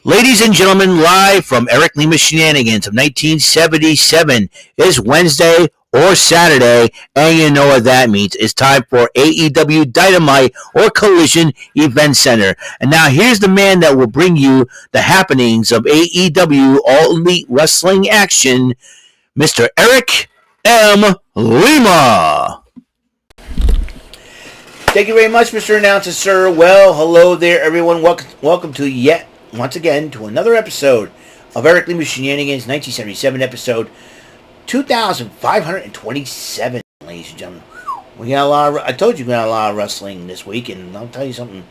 Ladies and gentlemen, live from Eric Lima Shenanigans of 1977. It's Wednesday or Saturday, and you know what that means. It's time for AEW Dynamite or Collision Event Center. And now here's the man that will bring you the happenings of AEW All Elite Wrestling action, Mr. Eric M. Lima. Thank you very much, Mr. Announcer, sir. Well, hello there, everyone. Welcome to once again to another episode of Eric Lima Shenanigans, 1977 episode 2527, ladies and gentlemen. We got a lot of, I told you we got a lot of wrestling this week, and I'll tell you something.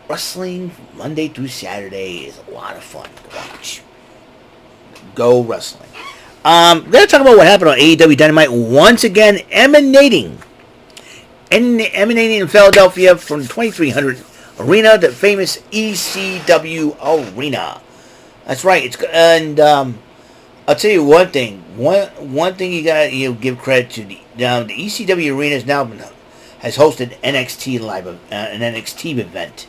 Wrestling Monday through Saturday is a lot of fun to watch. Go wrestling. We're going to talk about what happened on AEW Dynamite once again, emanating in Philadelphia from the 2300 Arena, the famous ECW Arena. That's right. I'll tell you one thing. One thing you gotta give credit to. The ECW Arena has hosted NXT live, an NXT event,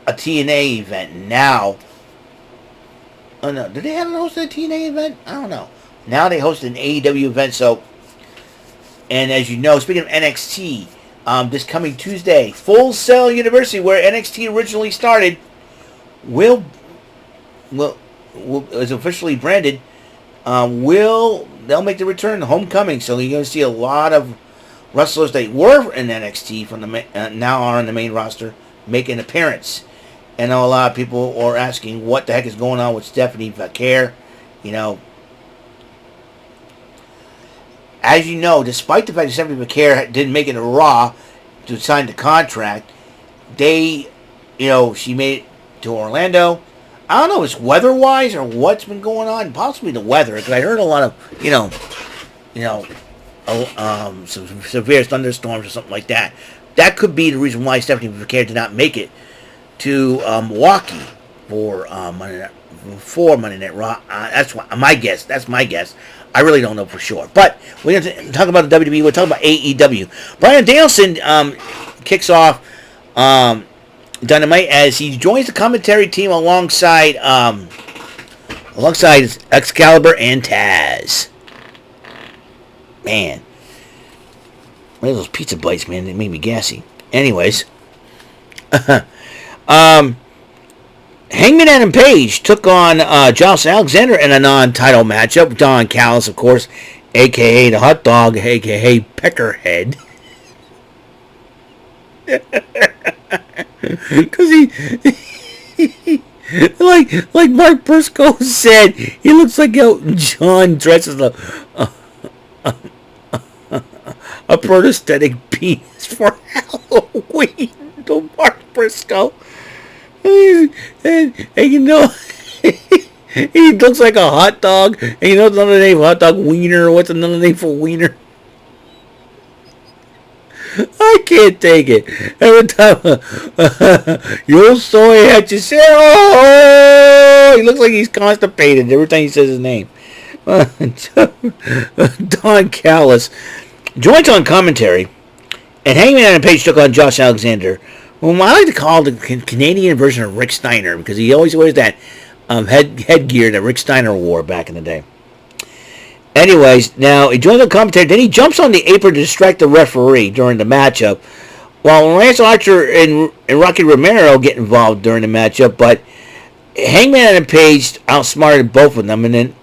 a TNA event. Now, oh no, did they have hosted a TNA event? I don't know. Now they hosted an AEW event. So, and as you know, speaking of NXT. This coming Tuesday, Full Sail University, where NXT originally started, will is officially branded. They'll make the return, homecoming. So you're going to see a lot of wrestlers that were in NXT from the now are on the main roster make an appearance. And a lot of people are asking what the heck is going on with Stephanie Vaquer. As you know, despite the fact that Stephanie Vaquer didn't make it to Raw to sign the contract, she made it to Orlando. I don't know if it's weather-wise or what's been going on. Possibly the weather, because I heard a lot of, some severe thunderstorms or something like that. That could be the reason why Stephanie Vaquer did not make it to Milwaukee for Monday Night Raw. That's my guess. That's my guess. I really don't know for sure. But we're going to talk about the WWE. We're talking about AEW. Bryan Danielson kicks off Dynamite as he joins the commentary team alongside Excalibur and Taz. Man. One of those pizza bites, man. They made me gassy. Anyways. Hangman Adam Page took on Josh Alexander in a non-title matchup. Don Callis, of course, a.k.a. the Hot Dog, a.k.a. Peckerhead. Because he like Mark Briscoe said, he looks like Elton John dresses a prosthetic penis for Halloween. To Mark Briscoe. And he looks like a hot dog. And you know another name for hot dog? Wiener. What's another name for wiener? I can't take it. Every time you're so at you say, oh, he looks like he's constipated every time he says his name. Don Callis joins on commentary, and Hangman Adam Page took on Josh Alexander. Well, I like to call the Canadian version of Rick Steiner because he always wears that headgear that Rick Steiner wore back in the day. Anyways, now he joins the commentary. Then he jumps on the apron to distract the referee during the matchup, while Lance Archer and Rocky Romero get involved during the matchup. But Hangman Adam Page outsmarted both of them, and then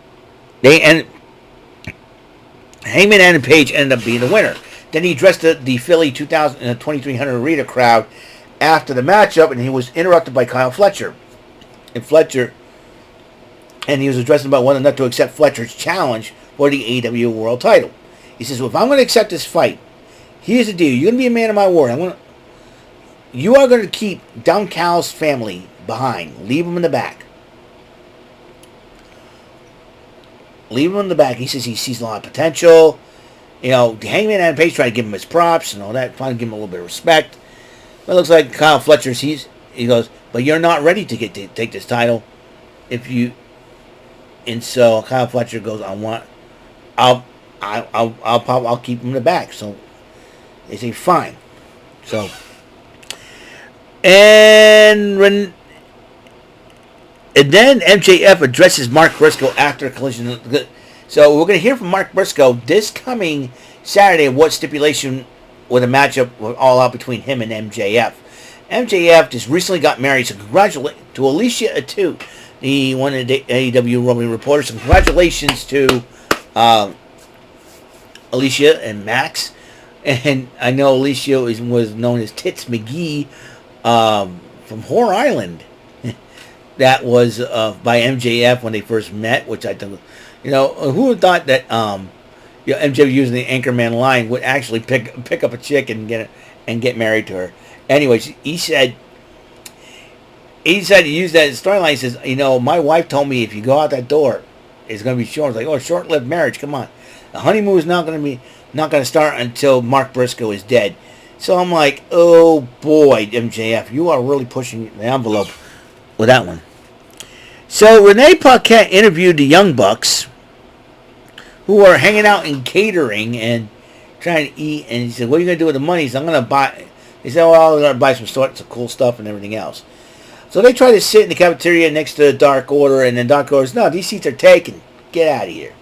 Hangman Adam Page ended up being the winner. Then he addressed the Philly 2300 Arena crowd after the matchup, and he was interrupted by Kyle Fletcher. And he was addressing about whether or not to accept Fletcher's challenge for the AEW World Title. He says, well, if I'm going to accept this fight, here's the deal. You're going to be a man of my word. You are going to keep Don Callis' family behind. Leave them in the back. Leave them in the back. He says he sees a lot of potential. Hangman Adam Page tried to give him his props and all that, trying to give him a little bit of respect. But it looks like Kyle Fletcher, he goes, but you're not ready to take this title. And so Kyle Fletcher goes, I'll keep him in the back. So they say fine. So, and And then MJF addresses Mark Briscoe after a collision. So we're going to hear from Mark Briscoe this coming Saturday what stipulation with a matchup all out between him and MJF. MJF just recently got married, so congratulations to Alicia Atut, one of the AEW roving reporters. So congratulations to Alicia and Max. And I know Alicia was known as Tits McGee from Horror Island. That was by MJF when they first met, which I think, who would thought that MJF using the Anchorman line would actually pick up a chick and get married to her. Anyways, he said to use that storyline. He says, my wife told me if you go out that door, it's going to be short. It's like, short-lived marriage. Come on, the honeymoon is not going to start until Mark Briscoe is dead. So I'm like, oh boy, MJF, you are really pushing the envelope with that one. So Renee Paquette interviewed the Young Bucks, who are hanging out in catering and trying to eat. And he said, what are you going to do with the money? He said, I'm going to buy. He said, well, I'm going to buy some sorts of cool stuff and everything else. So they try to sit in the cafeteria next to the Dark Order, and then Dark Order says, no, these seats are taken. Get out of here.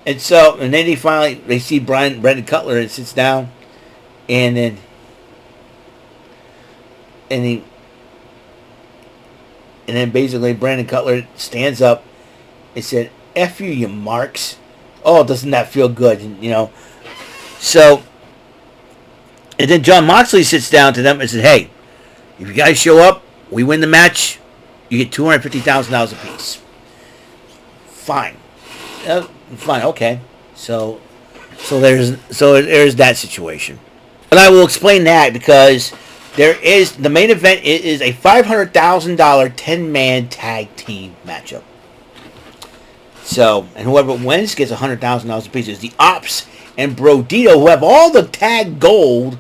And then they see Brendan Cutler and sits down, and then basically Brandon Cutler stands up and said, F you marks. Oh, doesn't that feel good? So, and then John Moxley sits down to them and said, hey, if you guys show up, we win the match, you get $250,000 apiece. Fine. Fine, okay. So there's that situation. And I will explain that because the main event is a $500,000 10-man tag team matchup. So, and whoever wins gets $100,000 apiece. It's the Opps and Brodido, who have all the tag gold.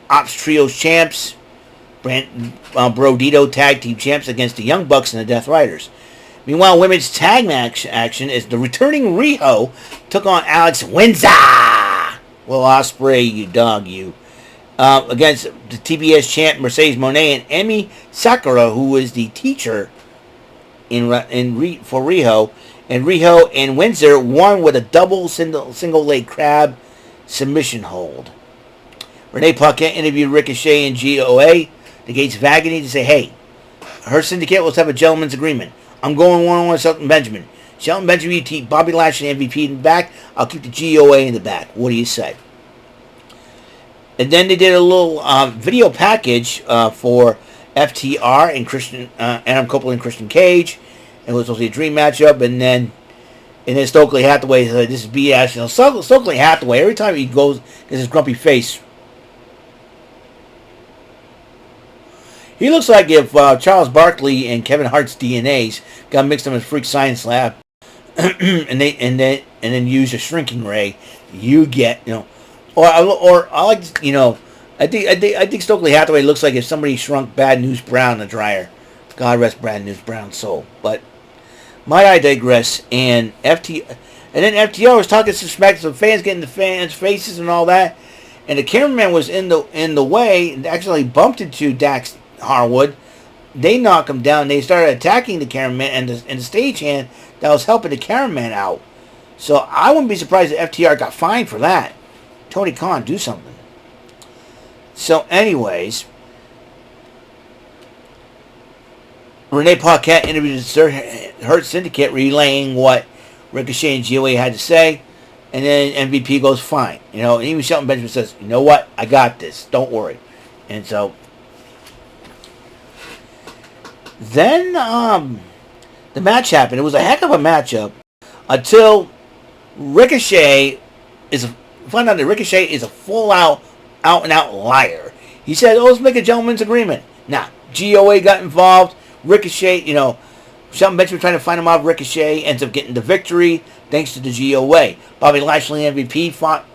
Opps Trios champs, Brodido tag team champs against the Young Bucks and the Death Riders. Meanwhile, women's tag match action is the returning Riho took on Alex Windsor. Well, Ospreay, you dog, you. Against the TBS champ Mercedes Mone and Emi Sakura, who is the teacher for Riho. And Riho and Windsor won with a double single leg crab submission hold. Renee Paquette interviewed Ricochet and GOA. The Gates of Agony to say, hey, her syndicate will have a gentleman's agreement. I'm going one-on-one with Shelton Benjamin. Shelton Benjamin, you keep Bobby Lashley MVP in the back. I'll keep the GOA in the back. What do you say? And then they did a little video package for FTR and Adam Copeland and Christian Cage. It was supposed to be a dream matchup, and then Stokely Hathaway said, this is BS. Stokely Hathaway, every time he goes, gets his grumpy face. He looks like if Charles Barkley and Kevin Hart's DNAs got mixed up in a freak science lab, and then use a shrinking ray, you get or I like I think Stokely Hathaway looks like if somebody shrunk Bad News Brown in a dryer. God rest Bad News Brown's soul. But might I digress? And then FTR was talking some smack, some fans getting the fans' faces and all that, and the cameraman was in the way and actually bumped into Dax Harwood. They knock him down. They started attacking the cameraman and the stagehand that was helping the cameraman out. So I wouldn't be surprised if FTR got fined for that. Tony Khan, do something. So anyways, Renee Paquette interviewed the Hurt Syndicate relaying what Ricochet and GOA had to say. And then MVP goes, fine. And even Shelton Benjamin says, you know what? I got this. Don't worry. And so then the match happened. It was a heck of a matchup until Ricochet found out that Ricochet is a full out and out liar. He said, let's make a gentleman's agreement. Nah, GOA got involved. Ricochet, Shelton Benjamin trying to find him off. Ricochet ends up getting the victory thanks to the GOA. Bobby Lashley MVP fought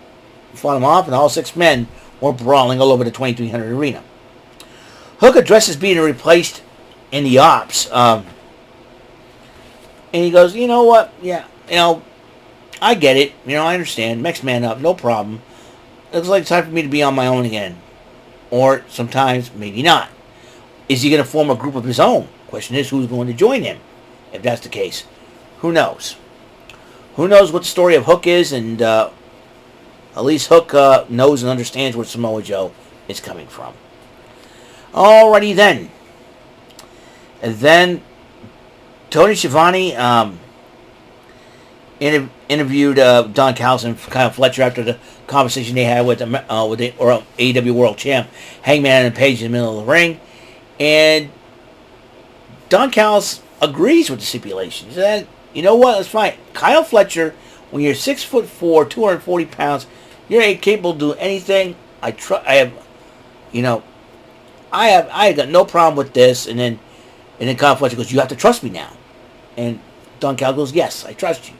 him off, and all 6 men were brawling all over the 2300 arena. Hook addresses being replaced in the Opps. And he goes, you know what? Yeah, I get it. I understand. Next man up, no problem. Looks like it's time for me to be on my own again. Or sometimes, maybe not. Is he going to form a group of his own? Question is, who's going to join him? If that's the case, who knows? Who knows what the story of Hook is, and at least Hook knows and understands where Samoa Joe is coming from. Alrighty then. And then Tony Schiavone interviewed Don Callis and Kyle Fletcher after the conversation they had with the AEW World Champ Hangman and Page in the middle of the ring, and Don Callis agrees with the stipulation. He said, "You know what? That's fine. Kyle Fletcher, when you're 6'4", 240 pounds, you're capable of doing anything. I got no problem with this." And then Kyle Fletcher goes, "You have to trust me now." And Don Callis goes, "Yes, I trust you."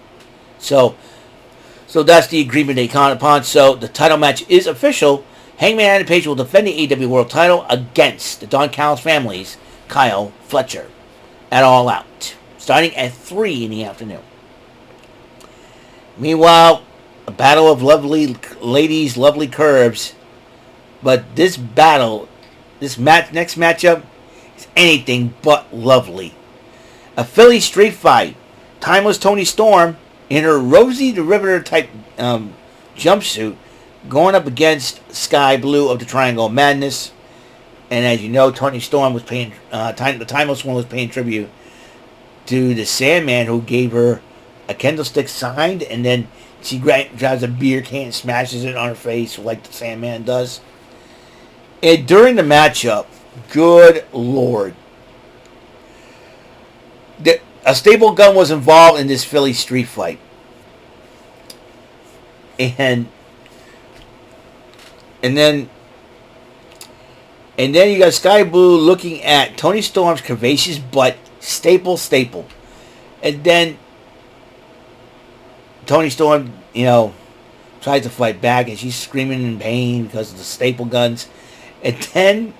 So that's the agreement they count upon. So the title match is official. Hangman Adam Page will defend the AEW World Title against the Don Callis family's Kyle Fletcher at All Out, starting at 3 in the afternoon. Meanwhile, a battle of lovely ladies, lovely curves. But this next matchup is anything but lovely. A Philly street fight. Timeless Toni Storm in her Rosie the Riveter type jumpsuit going up against Skye Blue of the Triangle of Madness. And as you know, Toni Storm was paying, the Timeless one was paying tribute to the Sandman, who gave her a candlestick signed, and then she grabs a beer can and smashes it on her face like the Sandman does. And during the matchup, good Lord, a staple gun was involved in this Philly street fight. And then you got Skye Blue looking at Toni Storm's curvaceous butt, staple. And then Toni Storm, tries to fight back, and she's screaming in pain because of the staple guns. And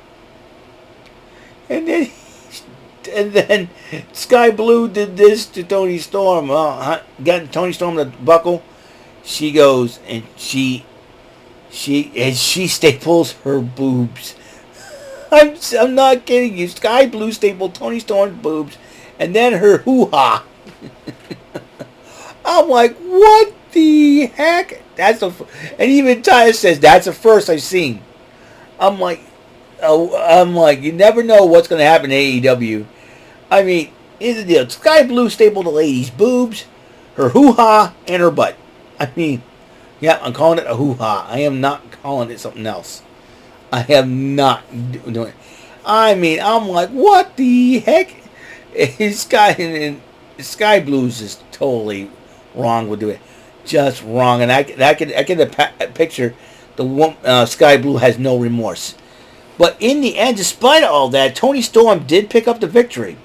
then Skye Blue did this to Toni Storm. Got Toni Storm to buckle. She goes and she staples her boobs. I'm not kidding you. Skye Blue stapled Toni Storm's boobs, and then her hoo-ha. I'm like, what the heck? And even Tyus says that's the first I've seen. I'm like, you never know what's going to happen in AEW. I mean, here's the deal. Skye Blue stapled the lady's boobs, her hoo-ha, and her butt. I mean, yeah, I'm calling it a hoo-ha. I am not calling it something else. I am not doing it. I mean, I'm like, what the heck? Skye Blue's is totally wrong with doing it. Just wrong. And I can picture the Skye Blue has no remorse. But in the end, despite all that, Toni Storm did pick up the victory.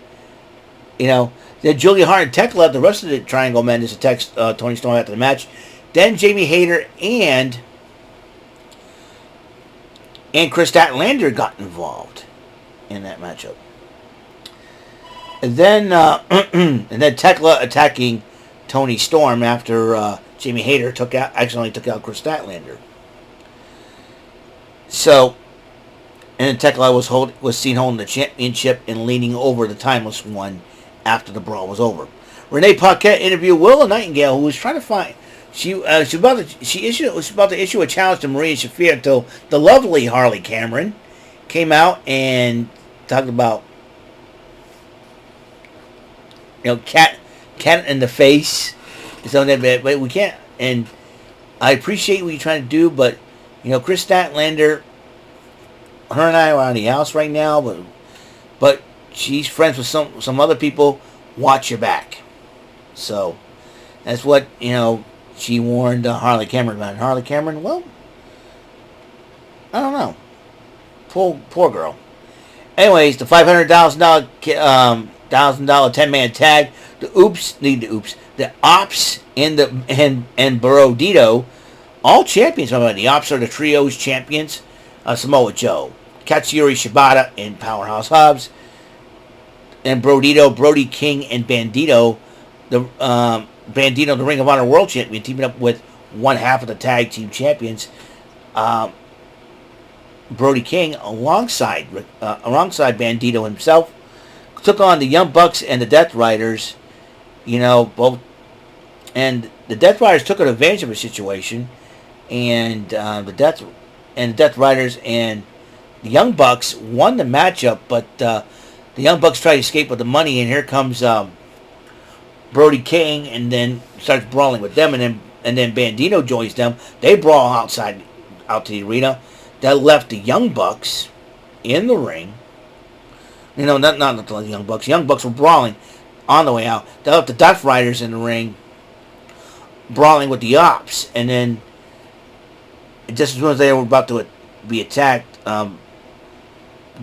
Then Julia Hart and Tekla, the rest of the Triangle Men, just attacked Toni Storm after the match. Then Jamie Hayter and Chris Statlander got involved in that matchup. And then Tekla attacking Toni Storm after Jamie Hayter accidentally took out Chris Statlander. So, and then Tekla was seen holding the championship and leaning over the Timeless One after the brawl was over. Renee Paquette interviewed Willow Nightingale, who was trying to find. She was about to issue a challenge to Maria Shafir until the lovely Harley Cameron came out and talked about cat in the face. So that, but we can't. And I appreciate what you're trying to do, but Chris Statlander, her and I are on the house right now, but she's friends with some other people. Watch your back. So that's what she warned Harley Cameron about. And Harley Cameron, well, I don't know. Poor girl. Anyways, the $500,000 10-man tag, the Opps and Brodido, all champions. The Opps are the trios champions. Samoa Joe, Katsuyori Shibata, and Powerhouse Hobbs, and Brodido, Brody King, and Bandito, the Ring of Honor World Champion, teaming up with one half of the tag team champions, Brody King, alongside Bandito himself. took on the Young Bucks and the Death Riders. Both, and the Death Riders took advantage of a situation, and the Death Riders and the Young Bucks won the matchup, but the Young Bucks try to escape with the money, and here comes Brody King, and then starts brawling with them, and then Bandito joins them. They brawl out to the arena. That left the Young Bucks in the ring. Not the Young Bucks. Young Bucks were brawling on the way out. They left the Death Riders in the ring, brawling with the Opps, and then just as soon as they were about to be attacked,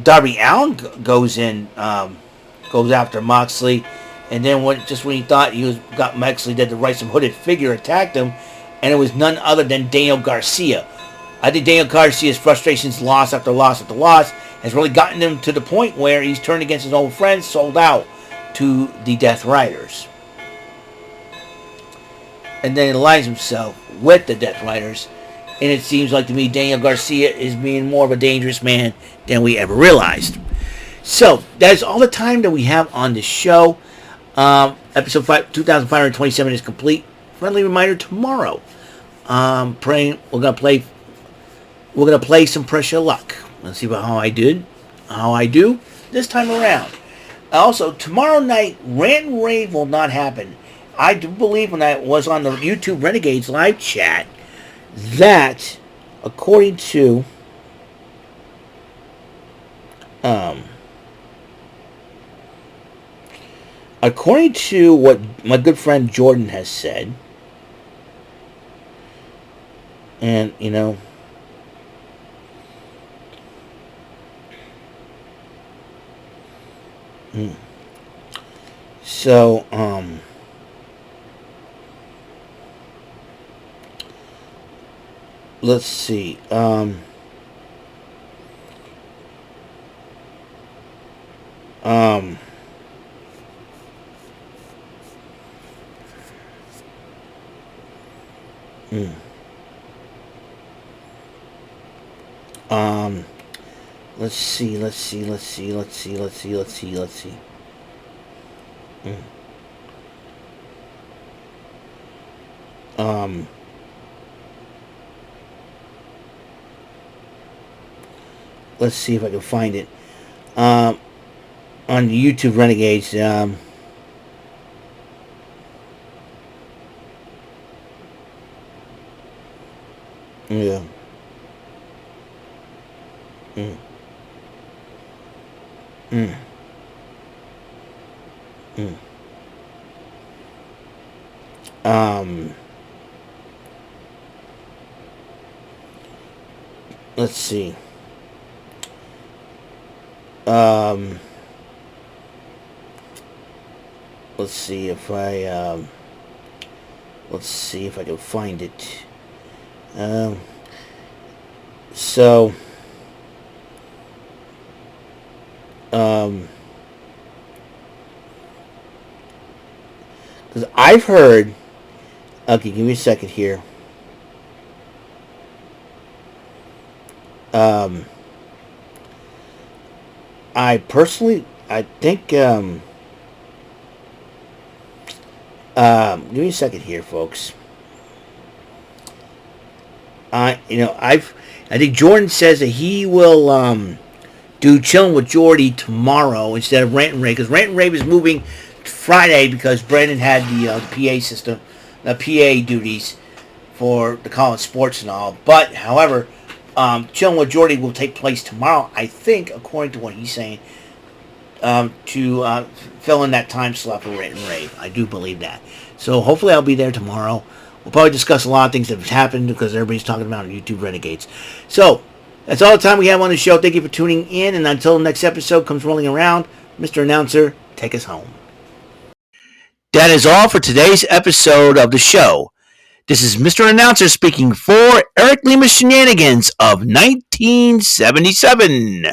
Darby Allin goes after Moxley, and then when he thought got Moxley did the right, some hooded figure attacked him, and it was none other than Daniel Garcia. I think Daniel Garcia's frustrations, loss after loss after loss, has really gotten him to the point where he's turned against his old friends, sold out to the Death Riders. And then he aligns himself with the Death Riders. And it seems like to me Daniel Garcia is being more of a dangerous man than we ever realized. So, that is all the time that we have on this show. Episode 2527 is complete. Friendly reminder, tomorrow, praying we're gonna play some Pressure Luck. Let's see how I do this time around. Also, tomorrow night, Rant and Rave will not happen. I do believe when I was on the YouTube Renegades live chat that, according to what my good friend Jordan has said, and so let's see. Let's see. Let's see if I can find it. On the YouTube Renegades, yeah. Let's see. Let's see if I can find it. Because I've heard. Okay, give me a second here. I think, give me a second here, folks. I think Jordan says that he will, do Chilling with Jordy tomorrow instead of Rant and Rave, because Rant and Rave is moving Friday because Brandon had the PA system, the PA duties for the college sports and all. But, however, Chilling with Jordy will take place tomorrow, I think, according to what he's saying, to fill in that time slot for Rant and Rave. I do believe that. So hopefully I'll be there tomorrow. We'll probably discuss a lot of things that have happened because everybody's talking about YouTube Renegades. So, that's all the time we have on the show. Thank you for tuning in, and until the next episode comes rolling around, Mr. Announcer, take us home. That is all for today's episode of the show. This is Mr. Announcer speaking for Eric Lima Shenanigans of 1977.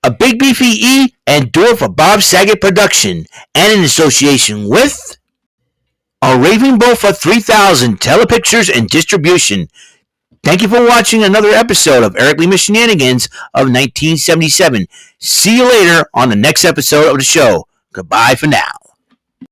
A Big Beefy E and do it for Bob Saget production, and in association with a Raving Bull for 3000 Telepictures and Distribution. Thank you for watching another episode of Eric Lima Shenanigans of 1977. See you later on the next episode of the show. Goodbye for now.